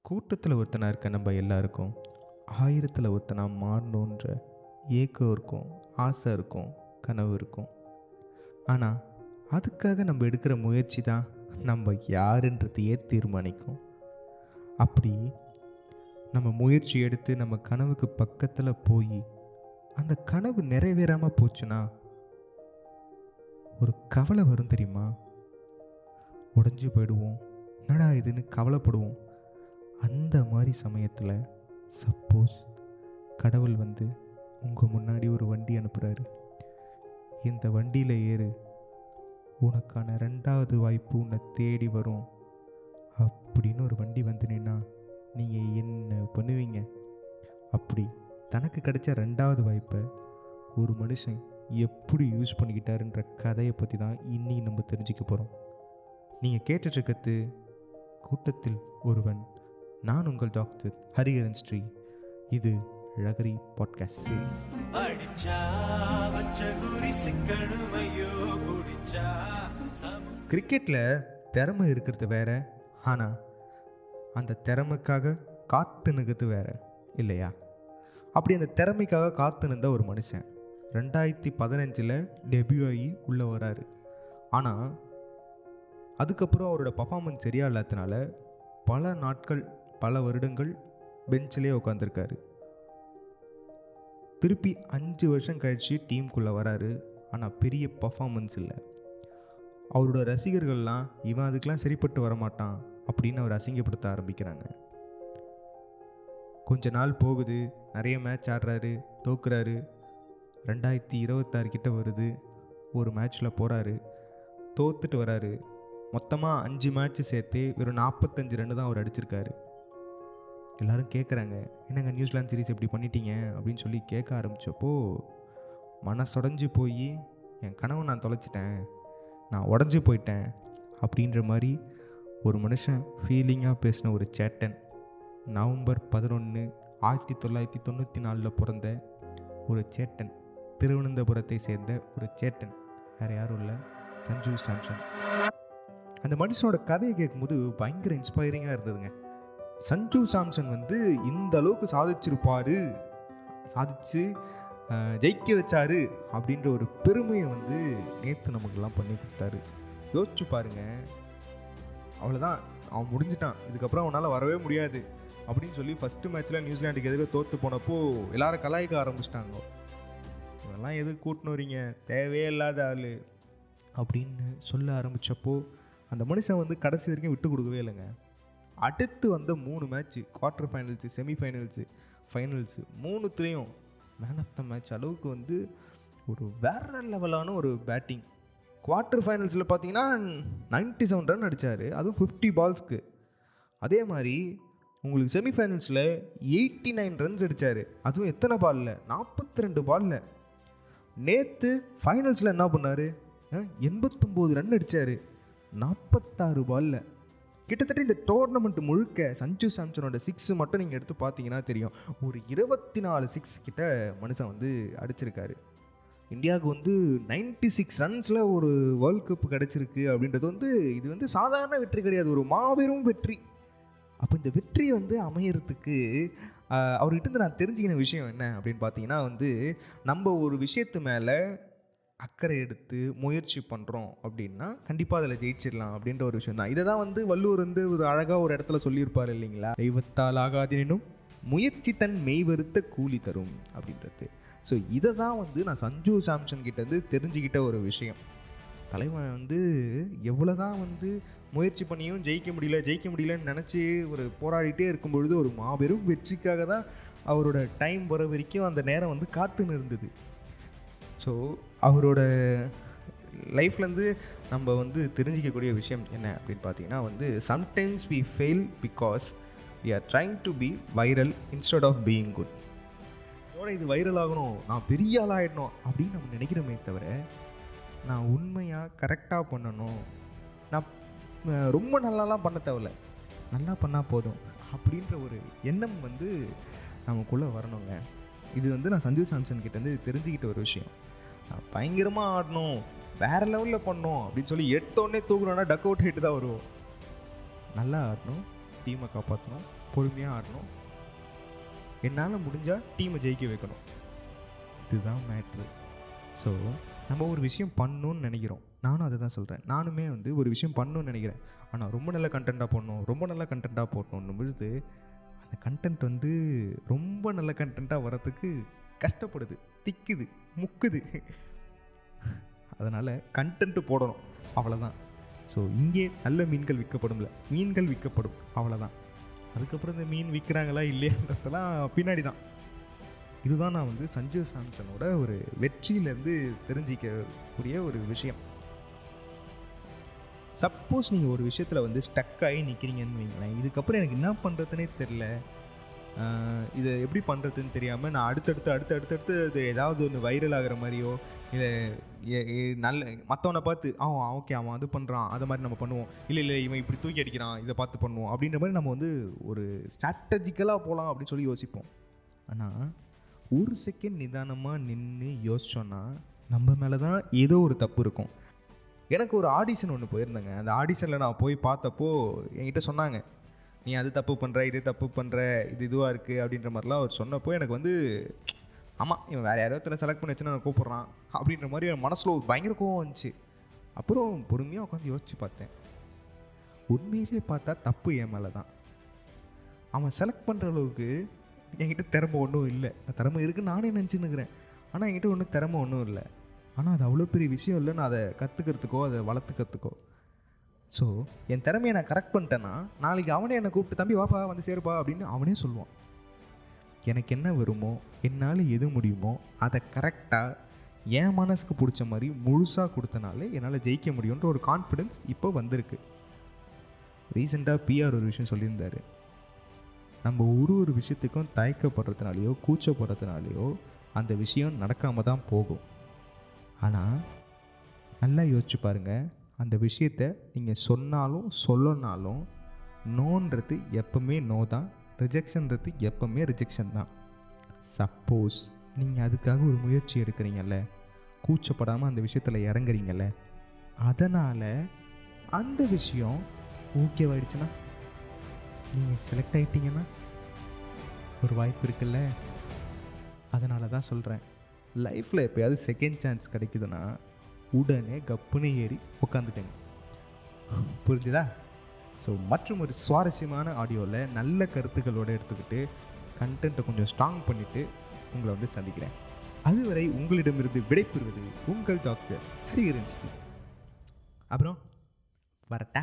கூட்டத்தில் ஒருத்தனா இருக்க நம்ம எல்லாருக்கும் ஆயிரத்தில் ஒருத்தனா மாறணுன்ற ஏக்கம் இருக்கும், ஆசை இருக்கும், கனவு இருக்கும். ஆனால் அதுக்காக நம்ம எடுக்கிற முயற்சி தான் நம்ம யாருன்றதையே தீர்மானிக்கும். அப்படி நம்ம முயற்சி எடுத்து நம்ம கனவுக்கு பக்கத்தில் போய் அந்த கனவு நிறைவேறாமல் போச்சுன்னா ஒரு கவலை வரும் தெரியுமா? உடஞ்சி போயிடுவோம், என்னடா இதுன்னு கவலைப்படுவோம். அந்த மாதிரி சமயத்தில் சப்போஸ் கடவுள் வந்து உங்கள் முன்னாடி ஒரு வண்டி அனுப்புகிறாரு, இந்த வண்டியில் ஏறு, உனக்கான ரெண்டாவது வாய்ப்பு உன்னை தேடி வரும் அப்படின்னு ஒரு வண்டி வந்து நின்னா நீங்கள் என்ன பண்ணுவீங்க? அப்படி தனக்கு கிடைச்ச ரெண்டாவது வாய்ப்பை ஒரு மனுஷன் எப்படி யூஸ் பண்ணிக்கிட்டாருன்ற கதையை பற்றி தான் இன்னைக்கு நம்ம தெரிஞ்சுக்க போகிறோம். நீங்கள் கேட்டுட்ருக்கிறது கூட்டத்தில் ஒருவன். நான் உங்கள் டாக்டர் ஹரிஹரன் ஸ்ரீ. இது ழகரி பாட்காஸ்ட் சீரிஸ். கிரிக்கெட்டில் திறமை இருக்கிறது வேற, ஆனால் அந்த திறமைக்காக காத்து நிற்கிறது வேற இல்லையா? அப்படி அந்த திறமைக்காக காத்து நின்ற ஒரு மனுஷன் 2015 டெபியூ ஆகி உள்ளே வராரு. ஆனால் அதுக்கப்புறம் அவரோட பர்ஃபார்மன்ஸ் சரியா இல்லாததுனால பல நாட்கள், பல வருடங்கள் பெஞ்சிலே உட்காந்துருக்காரு. திருப்பி 5 வருஷம் கழித்து டீமுக்குள்ளே வராரு. ஆனால் பெரிய பர்ஃபார்மன்ஸ் இல்லை. அவரோட ரசிகர்கள்லாம் இவன் அதுக்கெலாம் சரிப்பட்டு வரமாட்டான் அப்படின்னு அவர் அசிங்கப்படுத்த ஆரம்பிக்கிறாங்க. கொஞ்ச நாள் போகுது, நிறைய மேட்ச் ஆடுறாரு, தோக்குறாரு. 2026 கிட்ட வருது, ஒரு மேட்ச்சில் போகிறாரு, தோத்துட்டு வராரு. மொத்தமாக 5 மேட்ச்சு சேர்த்து வெறும் 45 ரன் தான் அவர் அடிச்சிருக்காரு. எல்லோரும் கேட்குறாங்க, என்னங்க நியூசிலாந்து சீரிஸ் எப்படி பண்ணிட்டீங்க அப்படின்னு சொல்லி கேட்க ஆரம்பித்தப்போ மனசுடைஞ்சு போய், என் கனவு நான் தொலைச்சிட்டேன், நான் உடஞ்சி போயிட்டேன் அப்படின்ற மாதிரி ஒரு மனுஷன் ஃபீலிங்காக பேசின ஒரு சேட்டன். நவம்பர் 11, 1994 பிறந்த ஒரு சேட்டன், திருவனந்தபுரத்தை சேர்ந்த ஒரு சேட்டன், வேறு யாரும் இல்லை, சஞ்சு சாம்சன். அந்த மனுஷனோட கதையை கேட்கும்போது பயங்கர இன்ஸ்பைரிங்காக இருந்ததுங்க. சஞ்சு சாம்சன் வந்து இந்த அளவுக்கு சாதிச்சிருப்பார், சாதிச்சு ஜெயிக்க வச்சாரு அப்படின்ற ஒரு பெருமையை வந்து நேற்று நமக்கெல்லாம் பண்ணி கொடுத்தாரு. யோசிச்சு பாருங்க, அவ்வளோதான், அவன் முடிஞ்சிட்டான், இதுக்கப்புறம் அவனால் வரவே முடியாது அப்படின்னு சொல்லி ஃபஸ்ட்டு மேட்ச்சில் நியூசிலாண்டுக்கு எதிராக தோற்று போனப்போ எல்லாரும் கலாய்க்க ஆரம்பிச்சிட்டாங்க. இதெல்லாம் எதுக்கு கூட்டின்னு வரீங்க, தேவையே இல்லாத ஆள் அப்படின்னு சொல்ல ஆரம்பித்தப்போ அந்த மனுஷன் வந்து கடைசி வரைக்கும் விட்டு கொடுக்கவே இல்லைங்க. அடுத்து வந்த 3 match, quarter finals, semifinals, finals, 3த்துலேயும் மேன் ஆஃப் த மேட்ச் அளவுக்கு வந்து ஒரு வேறு லெவலான ஒரு பேட்டிங். குவார்ட்டர் ஃபைனல்ஸில் பார்த்தீங்கன்னா 97 ரன் அடித்தார், அதுவும் 50 பால்ஸ்க்கு. அதே மாதிரி உங்களுக்கு செமிஃபைனல்ஸில் 89 ரன்ஸ் அடித்தார், அதுவும் எத்தனை பாலில்? 42 பாலில். நேற்று ஃபைனல்ஸில் என்ன பண்ணார்? 89 ரன் அடித்தார் 46 பாலில். கிட்டத்தட்ட இந்த டோர்னமெண்ட் முழுக்க சஞ்சு சாம்சனோட 6 மட்டும் நீங்கள் எடுத்து பார்த்தீங்கன்னா தெரியும், ஒரு 24 6 கிட்ட மனுஷன் வந்து அடிச்சிருக்காரு. இந்தியாவுக்கு வந்து 96 ரன்ஸில் ஒரு வேர்ல்ட் கப் கிடச்சிருக்கு அப்படின்றது வந்து இது வந்து சாதாரண வெற்றி கிடையாது, ஒரு மாபெரும் வெற்றி. அப்போ இந்த வெற்றி வந்து அமையறதுக்கு அவர்கிட்ட நான் தெரிஞ்சுக்கின விஷயம் என்ன அப்படின்னு பார்த்தீங்கன்னா வந்து, நம்ம ஒரு விஷயத்து மேலே அக்கறை எடுத்து முயற்சி பண்ணுறோம் அப்படின்னா கண்டிப்பாக அதில் ஜெயிச்சிடலாம் அப்படின்ற ஒரு விஷயம் தான். இதை தான் வந்து வள்ளுவர் வந்து ஒரு அழகாக ஒரு இடத்துல சொல்லியிருப்பார் இல்லைங்களா, தெய்வத்தால் ஆகாதெனினும் முயற்சி தன் மெய்வருத்த கூலி தரும் அப்படின்றது. ஸோ இதை தான் வந்து நான் சஞ்சு சாம்சன் கிட்டேருந்து தெரிஞ்சுக்கிட்ட ஒரு விஷயம். தலைவன் வந்து எவ்வளோ தான் வந்து முயற்சி பண்ணியும் ஜெயிக்க முடியலன்னு நினச்சி ஒரு போராடிட்டே இருக்கும் பொழுது ஒரு மாபெரும் வெற்றிக்காக தான் அவரோட டைம் வர வரைக்கும் அந்த நேரம் வந்து காத்துன்னு இருந்தது. ஸோ அவரோட லைஃப்லேருந்து நம்ம வந்து தெரிஞ்சிக்கக்கூடிய விஷயம் என்ன அப்படின்னு பார்த்தீங்கன்னா வந்து, sometimes we fail because we are trying to be viral instead of being good. இதோட இது வைரல் ஆகணும், நான் பெரிய ஆள் ஆகிடணும் அப்படின்னு நம்ம நினைக்கிறோமே தவிர, நான் உண்மையாக கரெக்டாக பண்ணணும், நான் ரொம்ப நல்லாலாம் பண்ண தேவையில்ல, நல்லா பண்ணால் போதும் அப்படின்ற ஒரு எண்ணம் வந்து நமக்குள்ளே வரணுங்க. இது வந்து நான் சஞ்சு சாம்சன் கிட்டேருந்து தெரிஞ்சுக்கிட்ட ஒரு விஷயம். நான் பயங்கரமாக ஆடணும், வேறு லெவலில் பண்ணணும் அப்படின்னு சொல்லி எடுத்தோடனே தூக்கணுன்னா டக் அவுட் ஹிட் தான் வரும். நல்லா ஆடணும், டீமை காப்பாற்றணும், பொறுமையாக ஆடணும், என்னால் முடிஞ்சால் டீமை ஜெயிக்க வைக்கணும். இதுதான் மேட்ரு. ஸோ நம்ம ஒரு விஷயம் பண்ணணும்னு நினைக்கிறோம். நானும் அதை தான் சொல்கிறேன். நானுமே வந்து ஒரு விஷயம் பண்ணணும்னு நினைக்கிறேன். ஆனால் ரொம்ப நல்ல கண்டென்ட்டாக போடணும், ரொம்ப நல்ல கண்டென்ட்டாக போடணும் பொழுது அந்த கண்டென்ட் வந்து ரொம்ப நல்ல கண்டென்ட்டாக வரத்துக்கு கஷ்டப்படுது, திக்குது, முக்குது. அதனால் கண்டென்ட்டு போடணும், அவ்வளோதான். ஸோ இங்கே நல்ல மீன்கள் விற்கப்படும்ல, மீன்கள் விற்கப்படும், அவ்வளோதான். அதுக்கப்புறம் இந்த மீன் விற்கிறாங்களா இல்லையான்றதெல்லாம் பின்னாடி தான். இதுதான் நான் வந்து சஞ்சு சாம்சனோட ஒரு வெற்றியிலேருந்து தெரிஞ்சிக்கக்கூடிய ஒரு விஷயம். சப்போஸ் நீங்கள் ஒரு விஷயத்தில் வந்து ஸ்டக் ஆகி நிற்கிறீங்கன்னு வைங்களேன், இதுக்கப்புறம் எனக்கு என்ன பண்ணுறதுனே தெரில, இதை எப்படி பண்ணுறதுன்னு தெரியாமல் நான் அடுத்தடுத்து இது ஏதாவது ஒன்று வைரல் ஆகிற மாதிரியோ இல்லை நல்ல மற்றவனை பார்த்து ஓகே அவன் அது பண்ணுறான் அதை மாதிரி நம்ம பண்ணுவோம், இல்லை இவன் இப்படி தூக்கி அடிக்கிறான் இதை பார்த்து பண்ணுவோம் அப்படின்ற மாதிரி நம்ம வந்து ஒரு ஸ்ட்ராட்டஜிக்கலாக போகலாம் அப்படின்னு சொல்லி யோசிப்போம். ஆனால் ஒரு செகண்ட் நிதானமாக நின்று யோசிச்சோன்னா நம்ம மேலே தான் ஏதோ ஒரு தப்பு இருக்கும். எனக்கு ஒரு ஆடிஷன் ஒன்று போயிருந்தேங்க. அந்த ஆடிஷனில் நான் போய் பார்த்தப்போ என்கிட்ட சொன்னாங்க, நீ அது தப்பு பண்ணுற, இது தப்பு பண்ணுற, இது இதுவாக இருக்குது அப்படின்ற மாதிரிலாம் அவர் சொன்னப்போ எனக்கு வந்து ஆமாம் இவன் வேறு யாரோ ஒருத்தரை செலக்ட் பண்ணி வச்சுன்னா நான் கூப்பிட்றான் அப்படின்ற மாதிரி என் மனசில் ஒரு பயங்கர கோவம் வந்துச்சு. அப்புறம் பொறுமையாக உட்காந்து யோசித்து பார்த்தேன். உண்மையிலே பார்த்தா தப்பு என் மேலே தான். அவன் செலக்ட் பண்ணுற அளவுக்கு என்கிட்ட திறமை ஒன்றும் இல்லை. திறமை இருக்குன்னு நானே நினச்சின்னுக்கிறேன். ஆனால் என்கிட்ட ஒன்றும் திறமை ஒன்றும் இல்லை. ஆனால் அது அவ்வளோ பெரிய விஷயம் இல்லை நான் அதை கற்றுக்கிறதுக்கோ அதை வளர்த்துக்கிறதுக்கோ. ஸோ என் திறமையை நான் கரெக்ட் பண்ணிட்டேன்னா நாளைக்கு அவனே என்னை கூப்பிட்டு தம்பி வாப்பா வந்து சேருப்பா அப்படின்னு அவனே சொல்லுவான். எனக்கு என்ன வருமோ என்னால் எது முடியுமோ அதை கரெக்டாக என் மனசுக்கு பிடிச்ச மாதிரி முழுசாக கொடுத்தனாலே என்னால் ஜெயிக்க முடியுன்ற ஒரு கான்ஃபிடென்ஸ் இப்போ வந்திருக்கு. ரீசெண்டாக பிஆர் ஒரு விஷயம் சொல்லியிருந்தார், நம்ம ஒரு விஷயத்துக்கும் தயக்கப்படுறதுனாலையோ கூச்சப்படுறதுனாலையோ அந்த விஷயம் நடக்காமல் தான் போகும். ஆனால் நல்லா யோசிச்சு பாருங்கள், அந்த விஷயத்தை நீங்கள் சொன்னாலும் சொல்லனாலும் நோன்றது எப்பவுமே நோ தான், ரிஜெக்ஷன்றது எப்பவுமே ரிஜெக்ஷன் தான். சப்போஸ் நீங்கள் அதுக்காக ஒரு முயற்சி எடுக்கிறீங்கல்ல, கூச்சப்படாமல் அந்த விஷயத்தில் இறங்குறீங்கல்ல, அதனால் அந்த விஷயம் ஓகேவாயிடுச்சுன்னா, நீங்கள் செலக்ட் ஆகிட்டீங்கன்னா ஒரு வாய்ப்பு இருக்குல்ல. அதனால தான் சொல்கிறேன், லைஃப்பில் எப்போயாவது செகண்ட் சான்ஸ் கிடைக்குதுன்னா உடனே கப்புன்னு ஏறி உட்காந்துட்டேங்க. புரிஞ்சுதா? ஸோ மற்றும் ஒரு சுவாரஸ்யமான ஆடியோவில் நல்ல கருத்துக்களோடு எடுத்துக்கிட்டு கண்டென்ட்டை கொஞ்சம் ஸ்ட்ராங் பண்ணிவிட்டு உங்களை வந்து சந்திக்கிறேன். அதுவரை உங்களிடமிருந்து விடைபெறுவது உங்கள் டாக்டர் ஹரிஹரன். அப்புறம் வரட்டா?